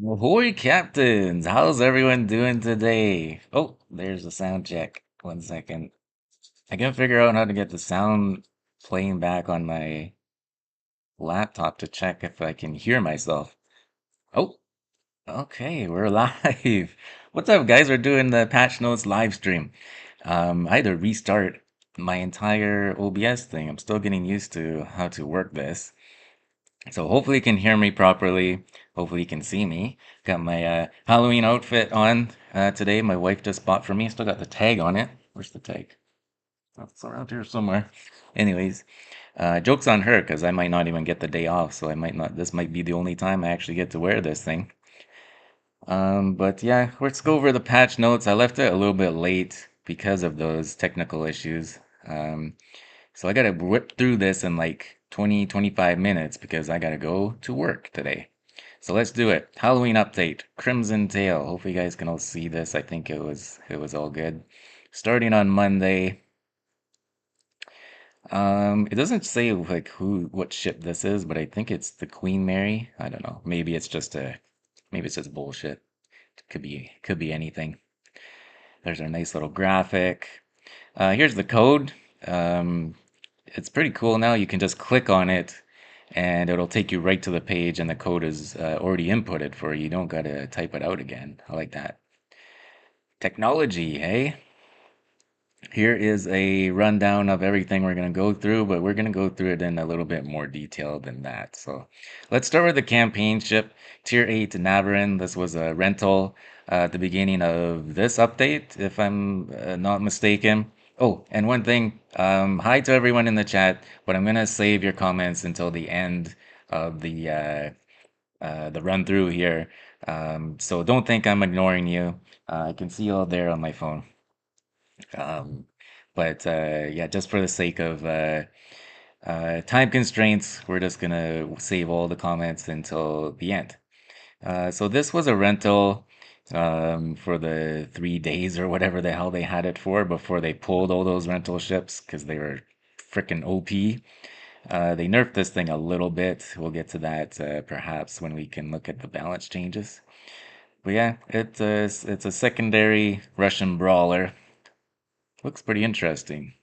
Ahoy, Captains! How's everyone doing today? Oh, there's a sound check. 1 second. I can't figure out how to get the sound playing back on my laptop to check if I can hear myself. Oh, okay, we're live. What's up, guys? We're doing the Patch Notes live stream. I had to restart my entire OBS thing. I'm still getting used to how to work this. So hopefully you can hear me properly. Hopefully you can see me. Got my Halloween outfit on today. My wife just bought for me. Still got the tag on it. Where's the tag? Oh, it's around here somewhere. Anyways, joke's on her because I might not even get the day off. So I might not. This might be the only time I actually get to wear this thing. But yeah, let's go over the patch notes. I left it a little bit late because of those technical issues. Um, so I gotta whip through this in like 20, 25 minutes because I gotta go to work today. So let's do it. Halloween update, Crimson Tail. Hopefully you guys can all see this. I think it was all good. Starting on Monday. It doesn't say like what ship this is, but I think it's the Queen Mary. I don't know. Maybe it's just bullshit. Could be anything. There's our nice little graphic. Here's the code. Um, it's pretty cool now. You can just click on it and it'll take you right to the page and the code is already inputted for you. You don't gotta type it out again. I like that. Technology, hey? Here is a rundown of everything we're going to go through, but we're going to go through it in a little bit more detail than that. So let's start with the campaign ship, Tier 8 Navarin. This was a rental at the beginning of this update, if I'm not mistaken. Oh, and one thing, hi to everyone in the chat, but I'm going to save your comments until the end of the run through here. So don't think I'm ignoring you. I can see you all there on my phone. Um, but yeah, just for the sake of time constraints, we're just gonna save all the comments until the end. So this was a rental for the 3 days or whatever the hell they had it for before they pulled all those rental ships because they were freaking OP. They nerfed this thing a little bit. We'll get to that perhaps when we can look at the balance changes. But yeah, it's a secondary Russian brawler. Looks pretty interesting.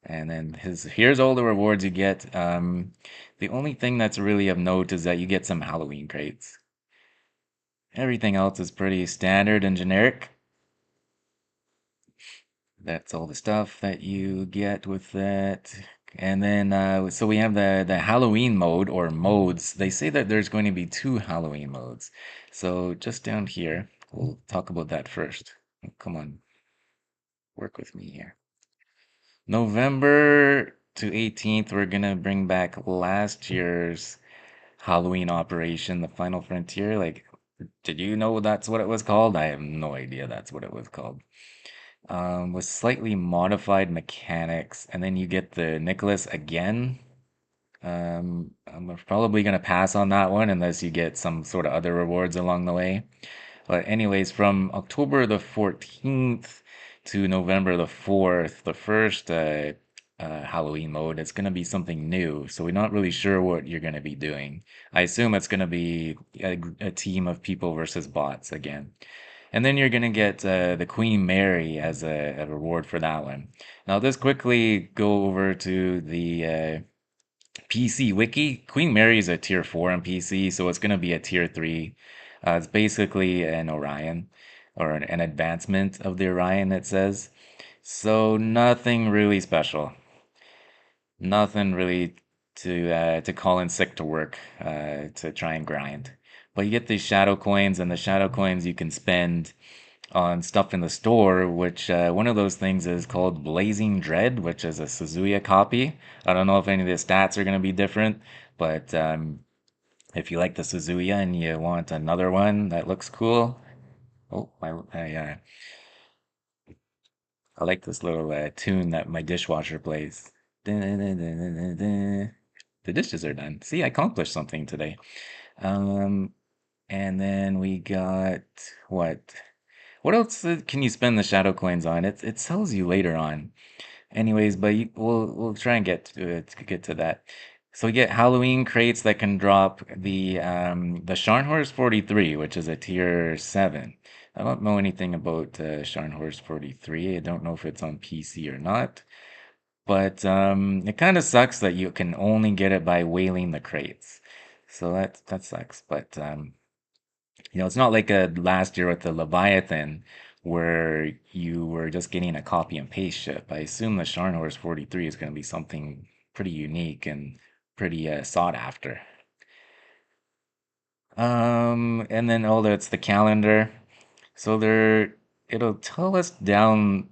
And then here's all the rewards you get. The only thing that's really of note is that you get some Halloween crates. Everything else is pretty standard and generic. That's all the stuff that you get with that. And then so we have the Halloween mode or modes. They say that there's going to be two Halloween modes. So just down here, we'll talk about that first. Come on, work with me here. November to 18th, we're gonna bring back last year's Halloween operation, the Final Frontier. Like, did you know that's what it was called? I have no idea that's what it was called. With slightly modified mechanics, and then you get the Nicholas again. I'm probably gonna pass on that one unless you get some sort of other rewards along the way. But anyways, from October the 14th to November the 4th, the first Halloween mode, it's going to be something new. So we're not really sure what you're going to be doing. I assume it's going to be a team of people versus bots again. And then you're going to get the Queen Mary as a reward for that one. Now, let's quickly go over to the PC Wiki. Queen Mary is a tier 4 on PC, so it's going to be a tier 3. It's basically an Orion or an advancement of the Orion, it says. So nothing really special. Nothing really to call in sick to work to try and grind. But you get these shadow coins, and the shadow coins you can spend on stuff in the store, which one of those things is called Blazing Dread, which is a Suzuya copy. I don't know if any of the stats are going to be different, but if you like the Suzuya and you want another one that looks cool, oh, I like this little tune that my dishwasher plays. Dun, dun, dun, dun, dun, dun, dun. The dishes are done. See, I accomplished something today. Um, and then we got what? What else can you spend the shadow coins on? It tells you later on. Anyways, but we'll try and get to it, get to that. So we get Halloween crates that can drop the Scharnhorst 43, which is a tier 7. I don't know anything about Scharnhorst 43. I don't know if it's on PC or not. But it kind of sucks that you can only get it by whaling the crates. So that sucks. But it's not like last year with the Leviathan where you were just getting a copy and paste ship. I assume the Scharnhorst 43 is going to be something pretty unique and pretty sought after. And then that's the calendar. So it'll tell us down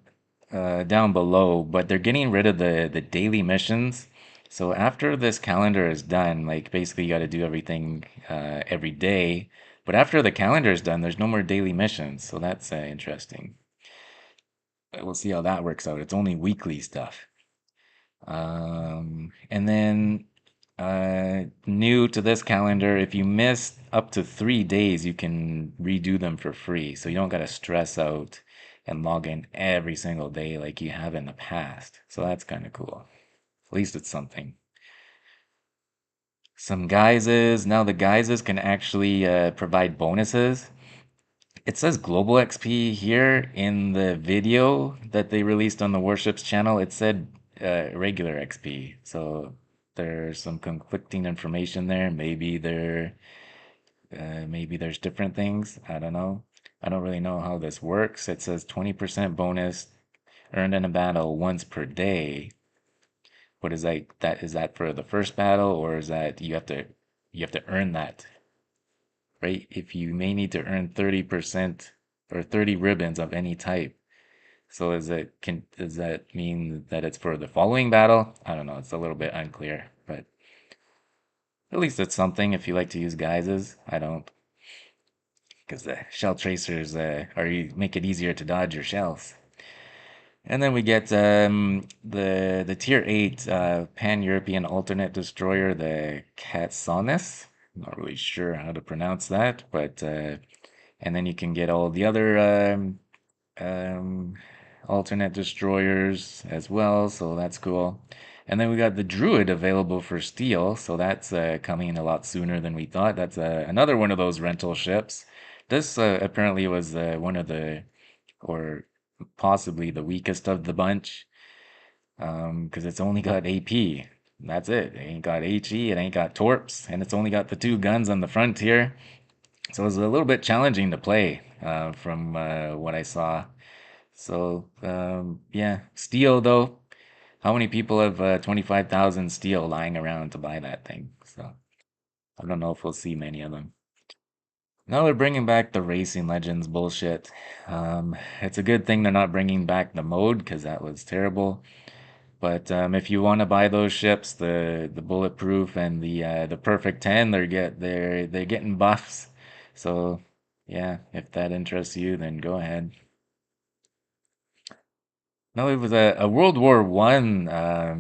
below, but they're getting rid of the daily missions. So after this calendar is done, like basically you got to do everything every day. But after the calendar is done, there's no more daily missions. So that's interesting. We'll see how that works out. It's only weekly stuff. And then new to this calendar, if you miss up to 3 days, you can redo them for free. So you don't got to stress out and log in every single day like you have in the past. So that's kind of cool. At least it's something. Some guises. Now the guises can actually provide bonuses. It says global XP here in the video that they released on the Warships channel. It said regular XP. So there's some conflicting information there. Maybe there's different things. I don't know. I don't really know how this works. It says 20% bonus earned in a battle once per day. What is that is that for the first battle, or is that you have to earn that, right? If you may need to earn 30% or 30 ribbons of any type. So does that mean that it's for the following battle? I don't know. It's a little bit unclear, but at least it's something if you like to use guises. I don't, because the shell tracers make it easier to dodge your shells. And then we get the tier 8 Pan-European alternate destroyer, the Katsanis. Not really sure how to pronounce that, but and then you can get all the other um, alternate destroyers as well, so that's cool. And then we got the Druid available for steel, so that's coming a lot sooner than we thought. That's another one of those rental ships. This apparently was one of or possibly the weakest of the bunch, because it's only got AP. That's it. It ain't got HE, it ain't got torps, and it's only got the two guns on the frontier. So it was a little bit challenging to play from what I saw. So yeah, steel though. How many people have 25,000 steel lying around to buy that thing? So I don't know if we'll see many of them. Now they're bringing back the Racing Legends bullshit. It's a good thing they're not bringing back the mode because that was terrible. But if you want to buy those ships, the bulletproof and the perfect 10, they're getting buffs. So yeah, if that interests you, then go ahead. No, it was a World War One. I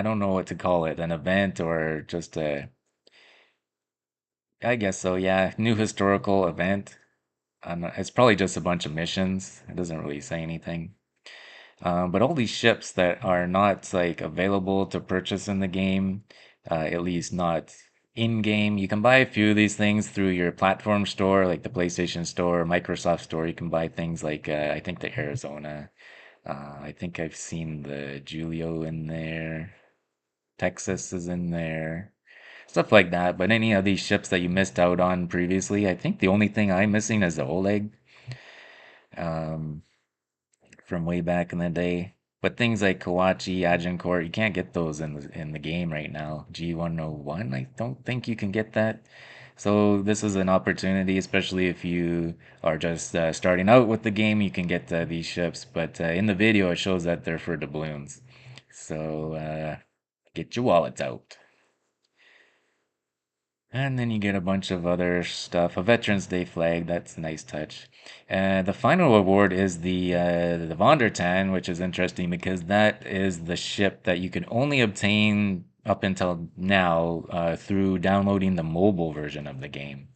don't know what to call it, an event or just I guess so. Yeah, new historical event. It's probably just a bunch of missions. It doesn't really say anything. But all these ships that are not like available to purchase in the game, at least not in game. You can buy a few of these things through your platform store, like the PlayStation Store, Microsoft Store. You can buy things like I think the Arizona. I think I've seen the Julio in there. Texas is in there. Stuff like that. But any of these ships that you missed out on previously, I think the only thing I'm missing is the Oleg. Um, from way back in the day. But things like Kawachi, Agincourt, you can't get those in the game right now. G101, I don't think you can get that. So this is an opportunity, especially if you are just starting out with the game, you can get these ships. But in the video, it shows that they're for doubloons. So get your wallets out. And then you get a bunch of other stuff. A Veterans Day flag, that's a nice touch. The final award is the Vondertan, which is interesting because that is the ship that you can only obtain up until now through downloading the mobile version of the game.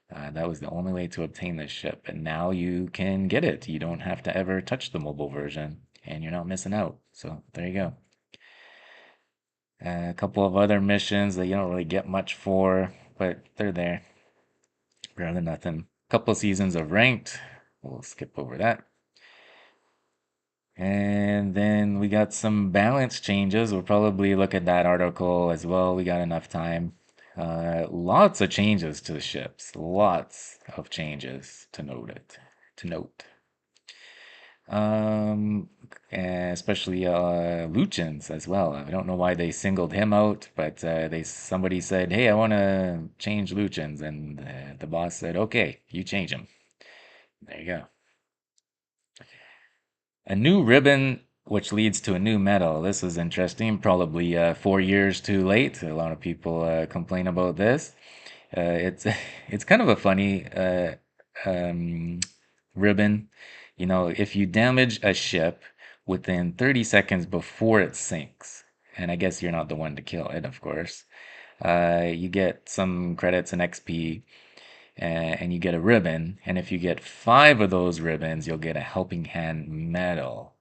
That was the only way to obtain this ship, and now you can get it. You don't have to ever touch the mobile version, and you're not missing out. So there you go. A couple of other missions that you don't really get much for, but they're there. Better than nothing. Couple seasons of ranked. We'll skip over that. And then we got some balance changes. We'll probably look at that article as well. We got enough time. Lots of changes to the ships. Lots of changes to note it. To note. Um, Especially Luchins as well. I don't know why they singled him out, but they somebody said, "Hey, I want to change Luchins," and the boss said, "Okay, you change him." There you go. A new ribbon, which leads to a new medal. This was interesting. Probably 4 years too late. A lot of people complain about this. It's it's kind of a funny um, ribbon. You know, if you damage a ship within 30 seconds before it sinks, and I guess you're not the one to kill it, of course, you get some credits and XP, and you get a ribbon. And if you get 5 of those ribbons, you'll get a helping hand medal.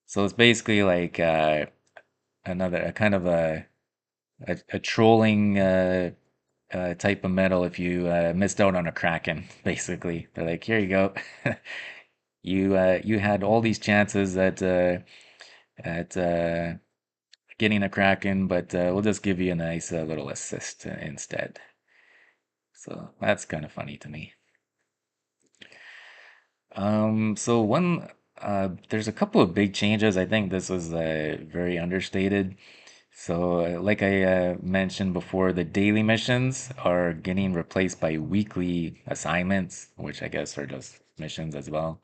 So it's basically like another a kind of a trolling type of medal if you missed out on a Kraken. Basically, they're like, here you go. You had all these chances at getting a Kraken, but we'll just give you a nice little assist instead. So that's kind of funny to me. So there's a couple of big changes. I think this was very understated. So, like I mentioned before, the daily missions are getting replaced by weekly assignments, which I guess are just missions as well.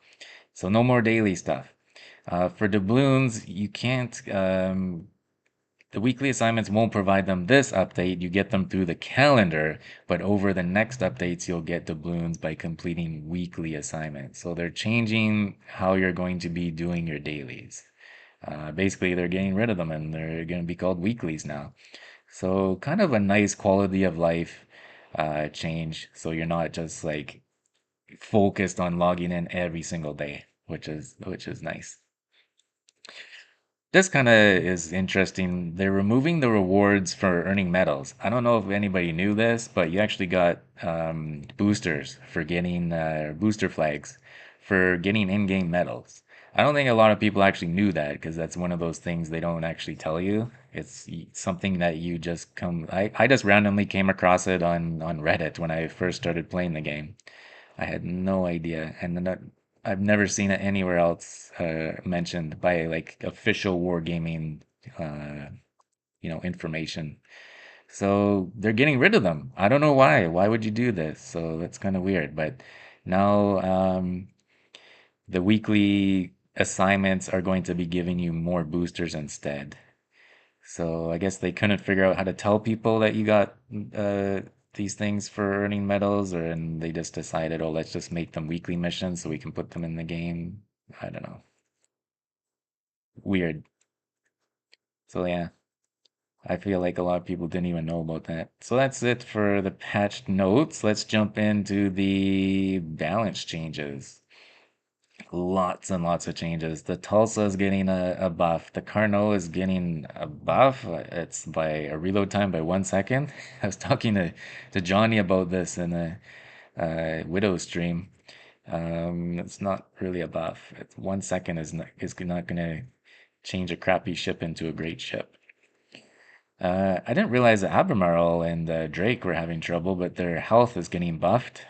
So, no more daily stuff. For doubloons, you can't, the weekly assignments won't provide them this update. You get them through the calendar, but over the next updates, you'll get doubloons by completing weekly assignments. So, they're changing how you're going to be doing your dailies. Basically, they're getting rid of them and they're going to be called weeklies now. So kind of a nice quality of life change. So you're not just like focused on logging in every single day, which is nice. This kind of is interesting. They're removing the rewards for earning medals. I don't know if anybody knew this, but you actually got boosters for getting booster flags for getting in-game medals. I don't think a lot of people actually knew that because that's one of those things they don't actually tell you. It's something that you just come. I just randomly came across it on Reddit when I first started playing the game. I had no idea, and then I've never seen it anywhere else mentioned by like official wargaming, uh, information. So they're getting rid of them. I don't know why. Why would you do this? So that's kind of weird. But now the weekly assignments are going to be giving you more boosters instead. So I guess they couldn't figure out how to tell people that you got uh, these things for earning medals, or and they just decided, oh, let's just make them weekly missions so we can put them in the game. I don't know. Weird. So yeah, I feel like a lot of people didn't even know about that. So that's it for the patched notes. Let's jump into the balance changes. Lots and lots of changes. The Tulsa is getting a buff. The Carnot is getting a buff. It's by a reload time by 1 second. I was talking to Johnny about this in a Widow stream. It's not really a buff. 1 second is not going to change a crappy ship into a great ship. I didn't realize that Albemarle and Drake were having trouble, but their health is getting buffed.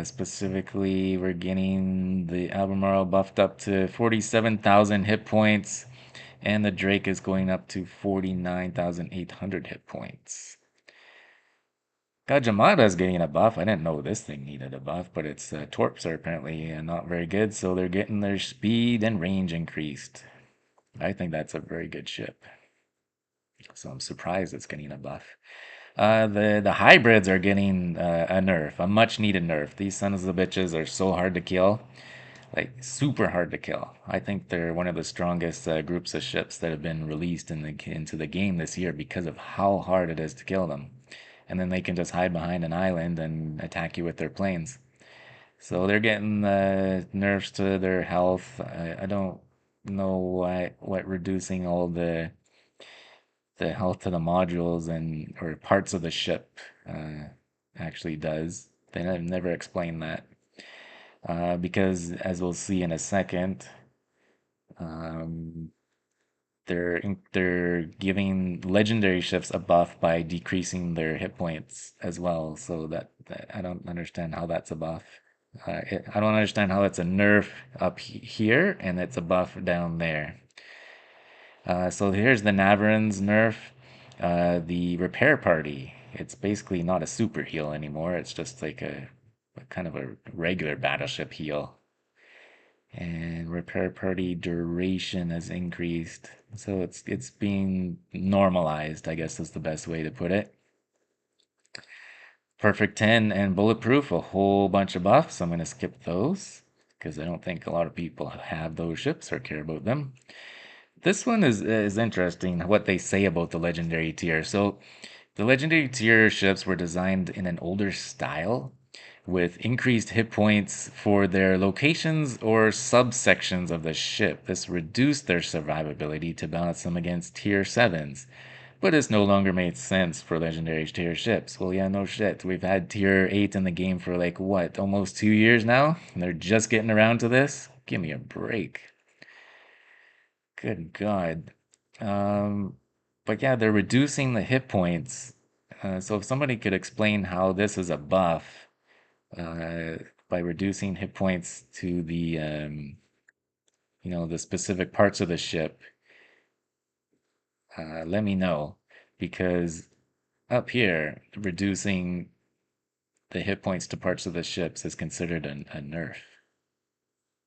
Specifically, we're getting the Albemarle buffed up to 47,000 hit points, and the Drake is going up to 49,800 hit points. Gajamada is getting a buff. I didn't know this thing needed a buff, but its torps are apparently not very good, so they're getting their speed and range increased. I think that's a very good ship, so I'm surprised it's getting a buff. The hybrids are getting a nerf, a much needed nerf. These sons of the bitches are so hard to kill, like super hard to kill. I think they're one of the strongest groups of ships that have been released into the game this year because of how hard it is to kill them. And then they can just hide behind an island and attack you with their planes. So they're getting nerfs to their health. I don't know what reducing all the health to the modules and or parts of the ship actually does. They never explain that because, as we'll see in a second, um, they're giving legendary ships a buff by decreasing their hit points as well. So that I don't understand how that's a buff. I don't understand how it's a nerf up here and it's a buff down there. So here's the Navarre's nerf. The repair party. It's basically not a super heal anymore. It's just like a kind of a regular battleship heal. And repair party duration has increased. So it's being normalized, I guess is the best way to put it. Perfect 10 and bulletproof, a whole bunch of buffs. I'm going to skip those because I don't think a lot of people have those ships or care about them. This one is interesting what they say about the legendary tier. So the legendary tier ships were designed in an older style with increased hit points for their locations or subsections of the ship. This reduced their survivability to balance them against tier 7s. But this no longer made sense for legendary tier ships. Well, yeah, no shit. We've had tier 8 in the game for like, what, almost 2 years now? And they're just getting around to this? Give me a break. Good God. Um, but yeah, they're reducing the hit points. So if somebody could explain how this is a buff uh, by reducing hit points to the the specific parts of the ship, let me know because up here, reducing the hit points to parts of the ships is considered a nerf.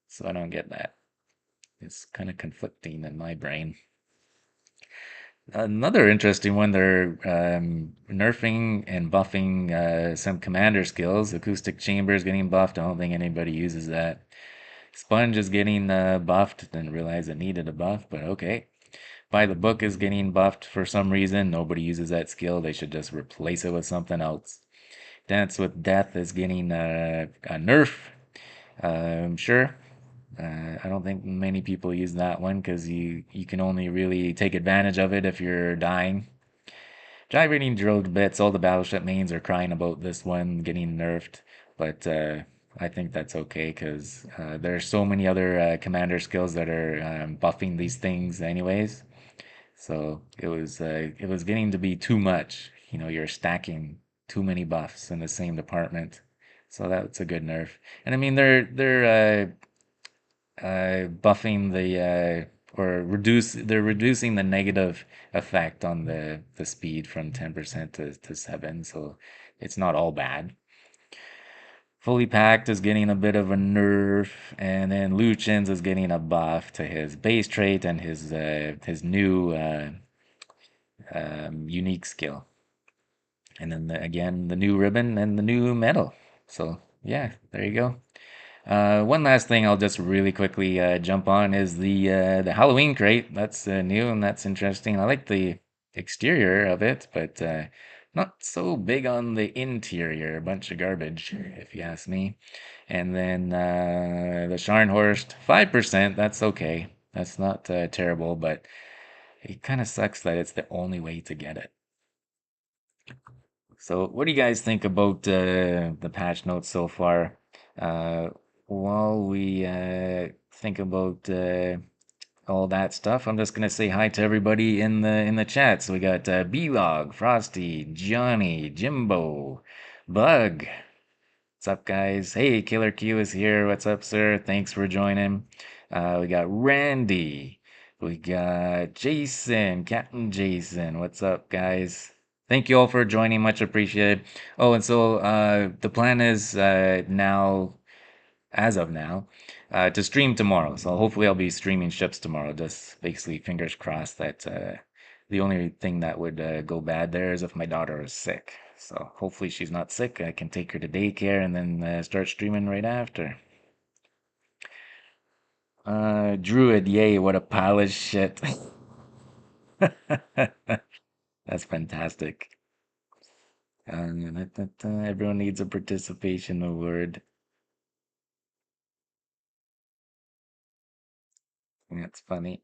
So I don't get that. It's kind of conflicting in my brain. Another interesting one, they're nerfing and buffing some commander skills. Acoustic chamber is getting buffed. I don't think anybody uses that. Sponge is getting buffed. Didn't realize it needed a buff, but okay. By the book is getting buffed for some reason. Nobody uses that skill. They should just replace it with something else. Dance with Death is getting a nerf. Sure. I don't think many people use that one because you can only really take advantage of it if you're dying. Gyrating drilled bits. All the battleship mains are crying about this one getting nerfed, but I think that's okay because there's so many other commander skills that are buffing these things anyways. So it was getting to be too much. You're stacking too many buffs in the same department. So that's a good nerf. And I mean buffing they're reducing the negative effect on the speed from 10% to 7, so it's not all bad. Fully packed is getting a bit of a nerf, and then Lucian's is getting a buff to his base trait and his new unique skill. And then again, the new ribbon and the new medal. So yeah, there you go. One last thing I'll just really quickly jump on is the Halloween crate. That's new and that's interesting. I like the exterior of it, but not so big on the interior. A bunch of garbage, if you ask me. And then the Scharnhorst, 5%. That's okay. That's not terrible, but it kind of sucks that it's the only way to get it. So, what do you guys think about the patch notes so far? Uh, while we think about all that stuff, I'm just gonna say hi to everybody in the chat. So we got B-Log, Frosty, Johnny, Jimbo, Bug. What's up, guys? Hey, Killer Q is here. What's up, sir? Thanks for joining. We got Randy. We got Jason, Captain Jason. What's up, guys? Thank you all for joining. Much appreciated. Oh, and so the plan is now, as of now, to stream tomorrow. So hopefully I'll be streaming ships tomorrow. Just basically fingers crossed that the only thing that would go bad there is if my daughter is sick. So hopefully she's not sick. I can take her to daycare and then start streaming right after. Druid, yay, what a pile of shit. That's fantastic. Everyone needs a participation award. That's funny.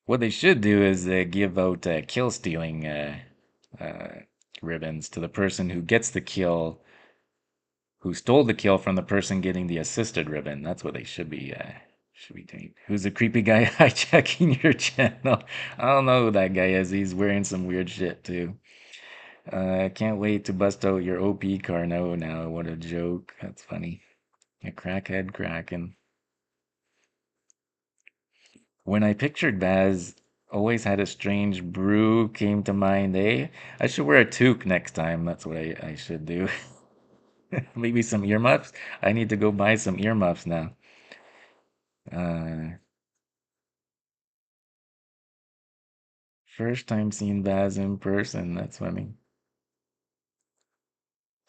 What they should do is give out kill stealing uh, ribbons to the person who gets the kill, who stole the kill from the person getting the assisted ribbon. That's what they should be doing. Who's the creepy guy hijacking your channel? I don't know who that guy is. He's wearing some weird shit too. I can't wait to bust out your OP car. No, now what a joke. That's funny. A crackhead cracking. When I pictured Baz, always had a strange brew came to mind, eh? I should wear a toque next time. That's what I should do. Maybe some earmuffs. I need to go buy some earmuffs now. Uh, First time seeing Baz in person. That's funny.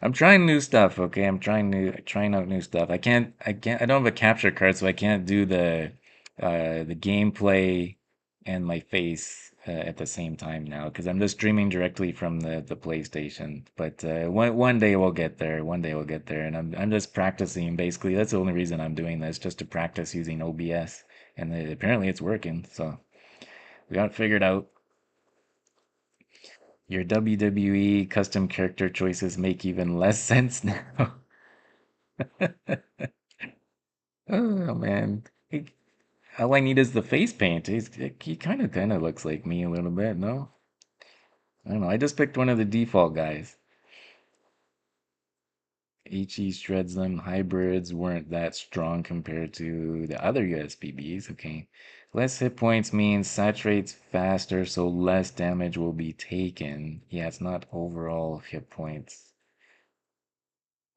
I'm trying new stuff, okay? Trying out new stuff. I don't have a capture card, so I can't do the gameplay and my face at the same time now because I'm just streaming directly from the PlayStation. But one day we'll get there. One day we'll get there, and I'm just practicing basically. That's the only reason I'm doing this, just to practice using OBS, and apparently it's working. So we got it figured out. Your WWE custom character choices make even less sense now. Oh man, all I need is the face paint. He kind of looks like me a little bit. No, I don't know. I just picked one of the default guys. HE shreds them. Hybrids weren't that strong compared to the other USBBs. Okay, less hit points means saturates faster, so less damage will be taken. Yeah, it's not overall hit points.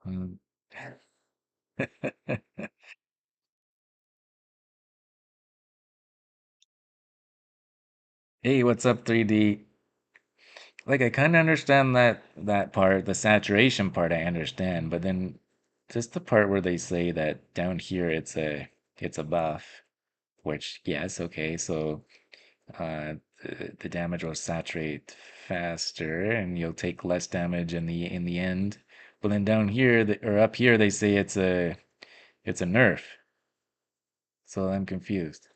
Hmm. Hey, what's up, 3D? Like I kind of understand that part, the saturation part I understand, but then just the part where they say that down here it's a buff, which yes, okay, so the damage will saturate faster and you'll take less damage in the end. But then down here or up here they say it's a nerf. So I'm confused.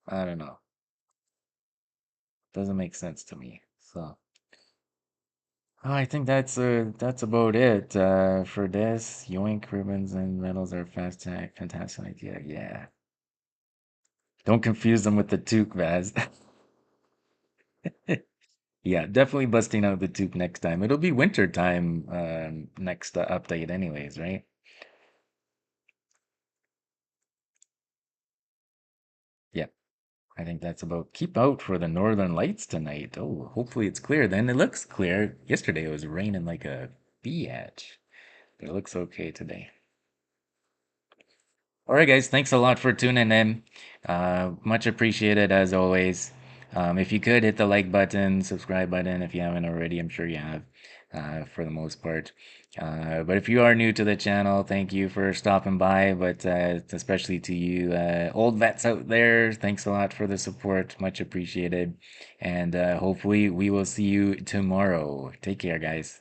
I don't know. Doesn't make sense to me. So oh, I think that's about it for this. Yoink ribbons and medals are fantastic idea. Yeah. Don't confuse them with the toque, Vaz. Yeah, definitely busting out the toque next time. It'll be winter time next update anyways, right? Yeah, I think that's about keep out for the northern lights tonight. Oh, hopefully it's clear then. It looks clear. Yesterday it was raining like a biatch, but it looks okay today. All right, guys, thanks a lot for tuning in. Much appreciated as always. If you could hit the like button, subscribe button if you haven't already, I'm sure you have for the most part. But if you are new to the channel, thank you for stopping by. But especially to you old vets out there, thanks a lot for the support. Much appreciated. And hopefully, we will see you tomorrow. Take care, guys.